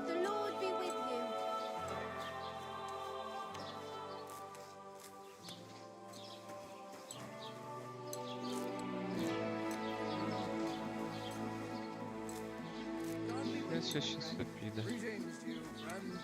The Lord be with you. Я щас все піде. Greetings, you friend.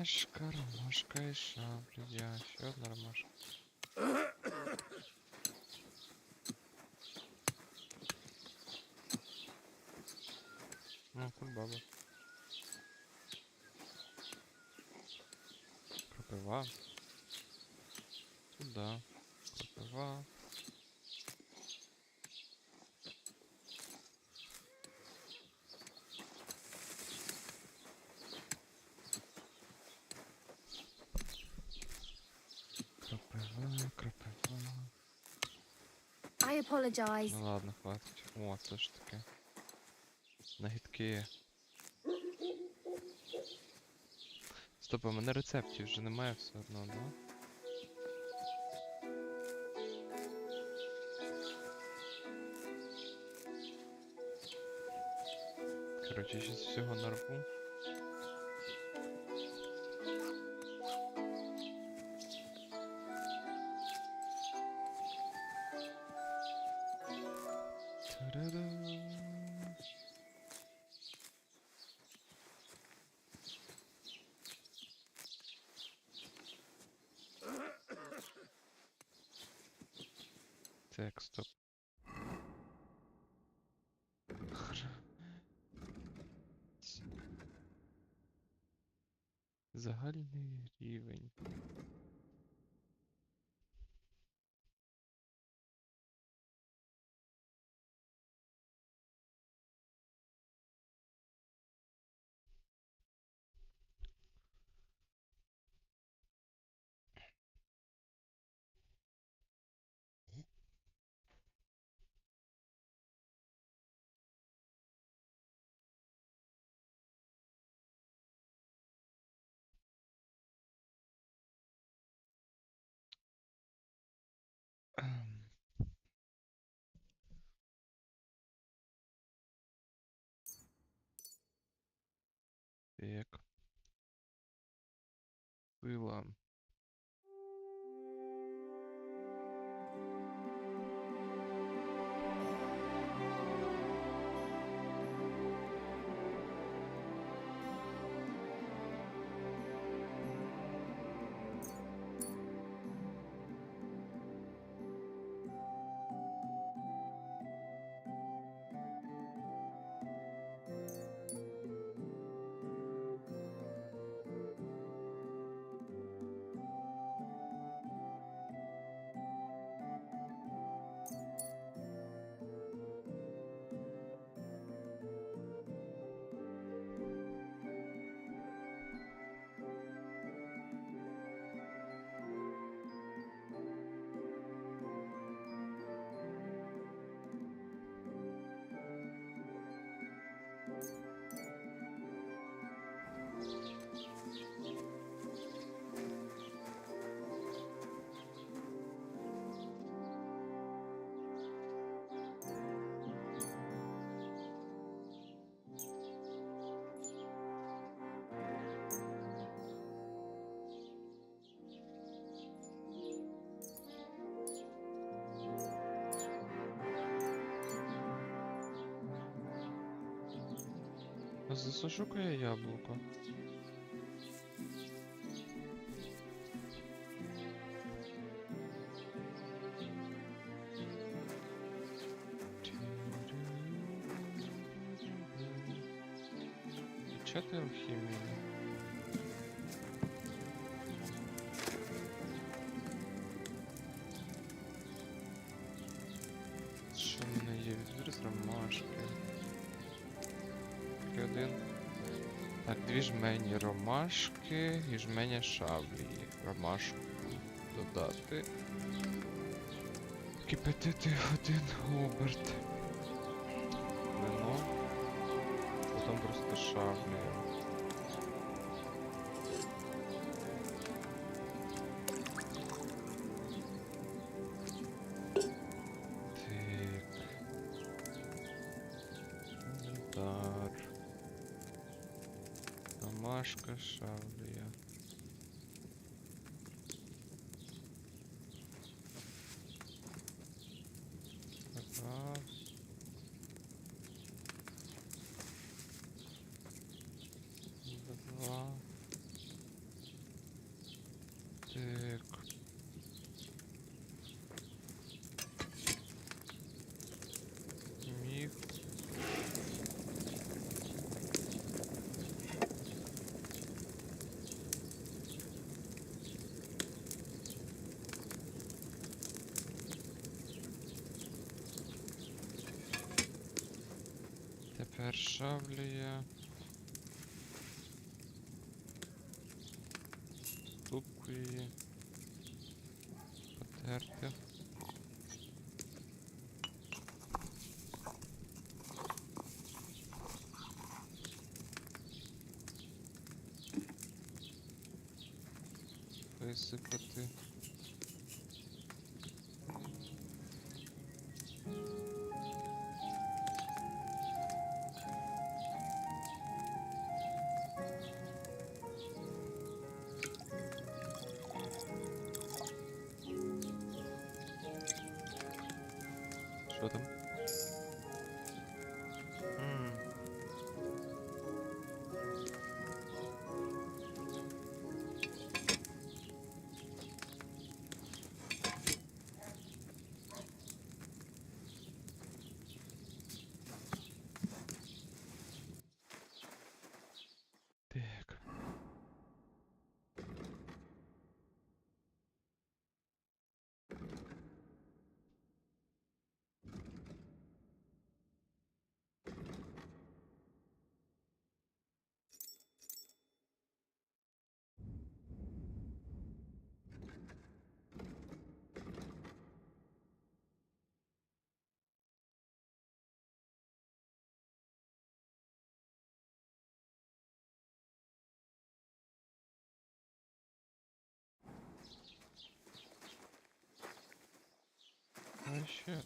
Ромашка, ромашка і шабля. Ще одна ромашка. Ну, кульбаба. Кропива. Туда. Кропива. Кропива. I apologize. Ну ладно, хватить. О, це ж таке. Нагідки. Стоп, у мене рецептів вже немає все одно, да? Короче, я щас всього нарву. Та-да-да. Так, стоп. Загальний рівень. Так. Пила. Засушу-ка я яблуко. Почати алхімію. Що в мене є? Відвір з ромашки. Один. Так, дві жмені ромашки і жменя шаблі. Ромашку додати. Кипятити один оберт. Вино. Потім просто шаблі. Ромашка, шавлія. Раз. Два. заржавлює. Трубку її. Потерти. Висипати. Що там? Так. Дальше.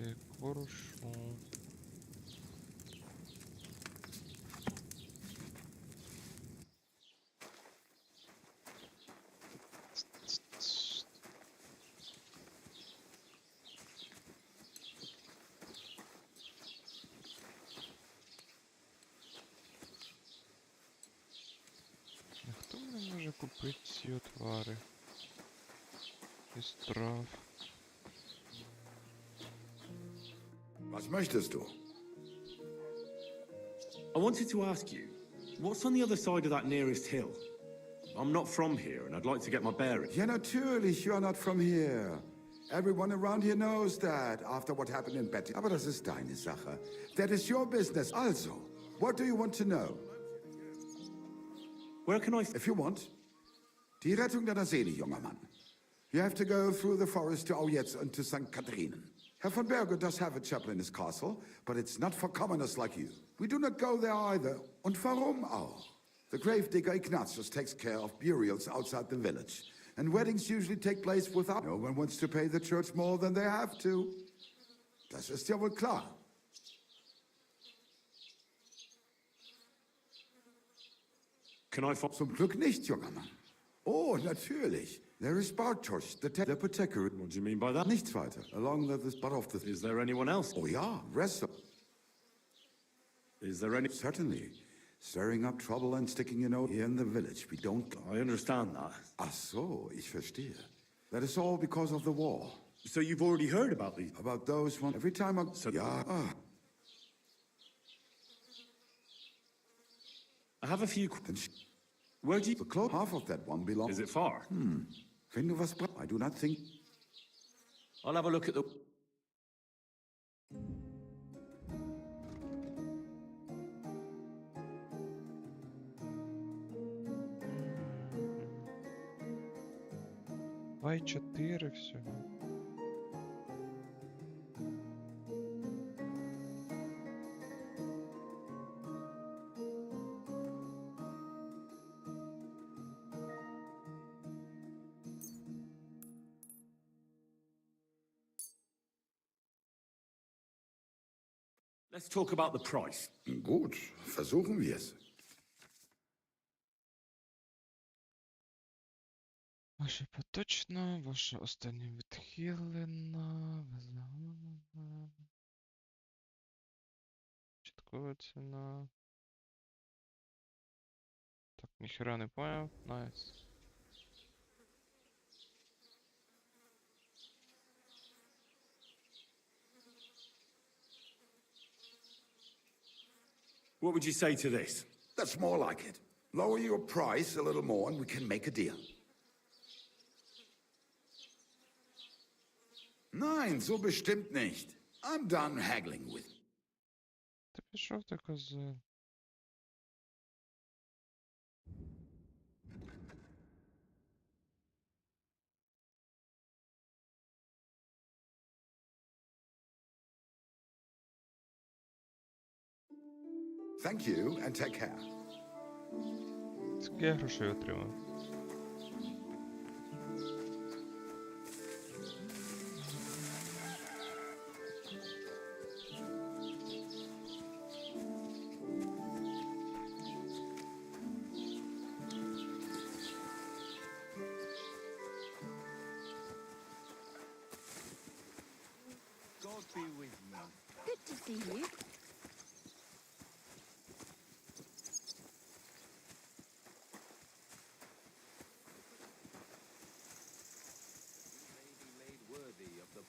Так, хорошо. А хто мене може купити ці отвари? Із трав. Was möchtest du? I wanted to ask you, what's on the other side of that nearest hill? I'm not from here, and I'd like to get my bearings. Ja, natürlich, you are not from here. Everyone around here knows that, after what happened in Betty. Aber das ist deine Sache. That is your business. Also, what do you want to know? Where can I... If you want. Die Rettung deiner Seele, junger Mann. You have to go through the forest to Aujetz and to St. Katharinen. Herr von Berge does have a chapel in his castle, but it's not for commoners like you. We do not go there either. Und warum auch? The gravedigger Ignatius takes care of burials outside the village. And weddings usually take place without... No one wants to pay the church more than they have to. Das ist ja wohl klar. Can I find... Zum Glück nicht, junger Mann. Oh, natürlich. There is Bartosz, the apothecary. What do you mean by that? Nichts weiter. Along the spot of the... Is there anyone else? Oh ja, Rest. Is there any... Certainly. Stirring up trouble and sticking your nose here in the village. We don't... I understand that. Ach so, ich verstehe. That is all because of the war. So you've already heard about these? About those one... Every time I... So... Ja, I have a few... Where do you... The close half of that one belongs... Is it far? Wenn du was... I do not think... I'll have a look at the... Ай, 4 всього. Let's talk about the price. Gut, versuchen wir es. Ваша поточна, ваша остання відхилена. Чіткова ціна. Так, ніхера не поняв. Найс. What would you say to this? That's more like it. Lower your price a little more and we can make a deal. Nein, so bestimmt nicht. I'm done haggling with. Та пішов ти, козел. Thank you and take care. Скільки я грошей отримав? God be with you. Good to see you.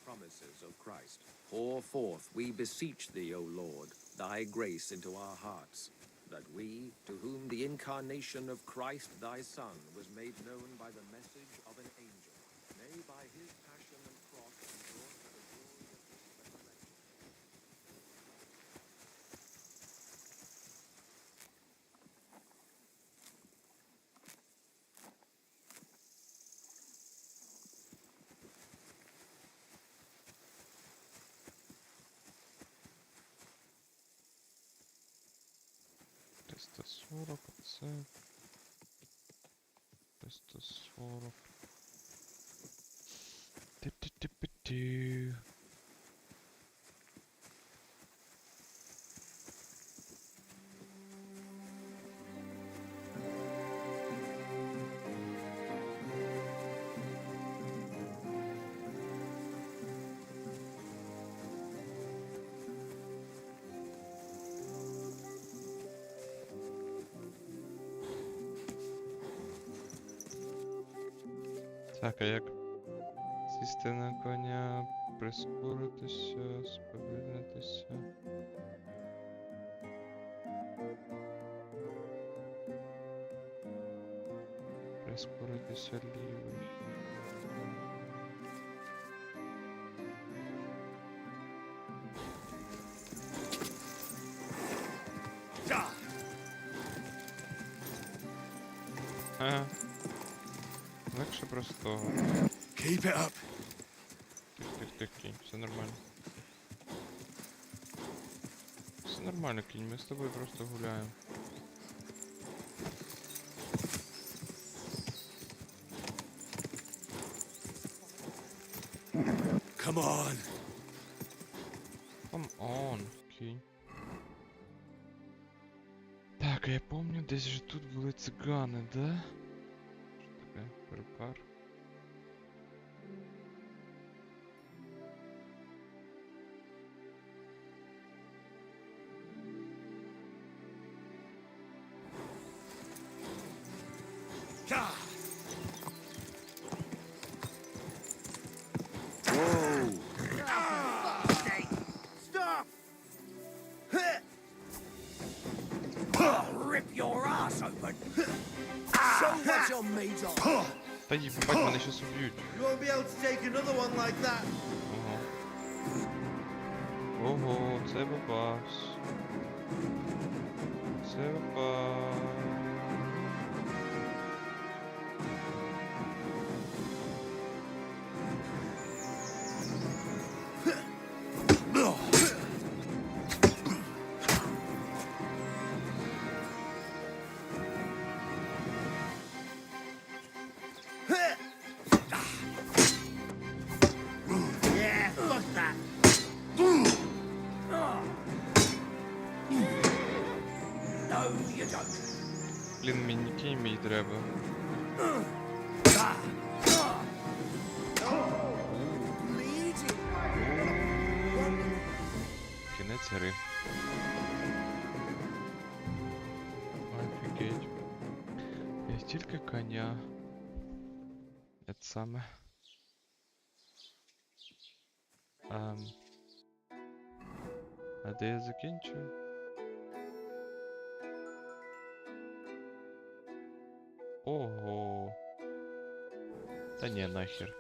Promises of Christ. Pour forth, we beseech thee, O Lord, thy grace into our hearts, that we, to whom the incarnation of Christ thy Son was made known by the message of an angel, may by his passion and cross enjoy the glory of his resurrection. $340, це 340. Ти-ти-ти-ти-ти. Так, а як сісти на коня, прискоритися, сповільнитися. Прискоритися лівий. Ага. Легше простого. Keep it up. Тих, кінь, все нормально. Все нормально, кінь, ми з тобою просто гуляємо. Come on. Come on, кінь. Так, а я помню, десь же тут були цигани, да? Що таке? Перукар. Stop! Rip your ass open! Show what you're made of! Та їбать, мене щас уб'ють. You won't be able to take another one like that! Ого. Ого, це попавсь. Це попавсь. Yeah, fuck that! No, you don't. Блін, мені кінь мій треба. Кінець гри. Офігеть. Я тільки коня. Це саме. А де я закінчую? Ого. Та ні, нахер.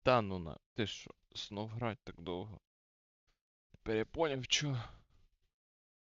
Та ну на, ти що, знов грать так довго? Тепер я поняв, чо.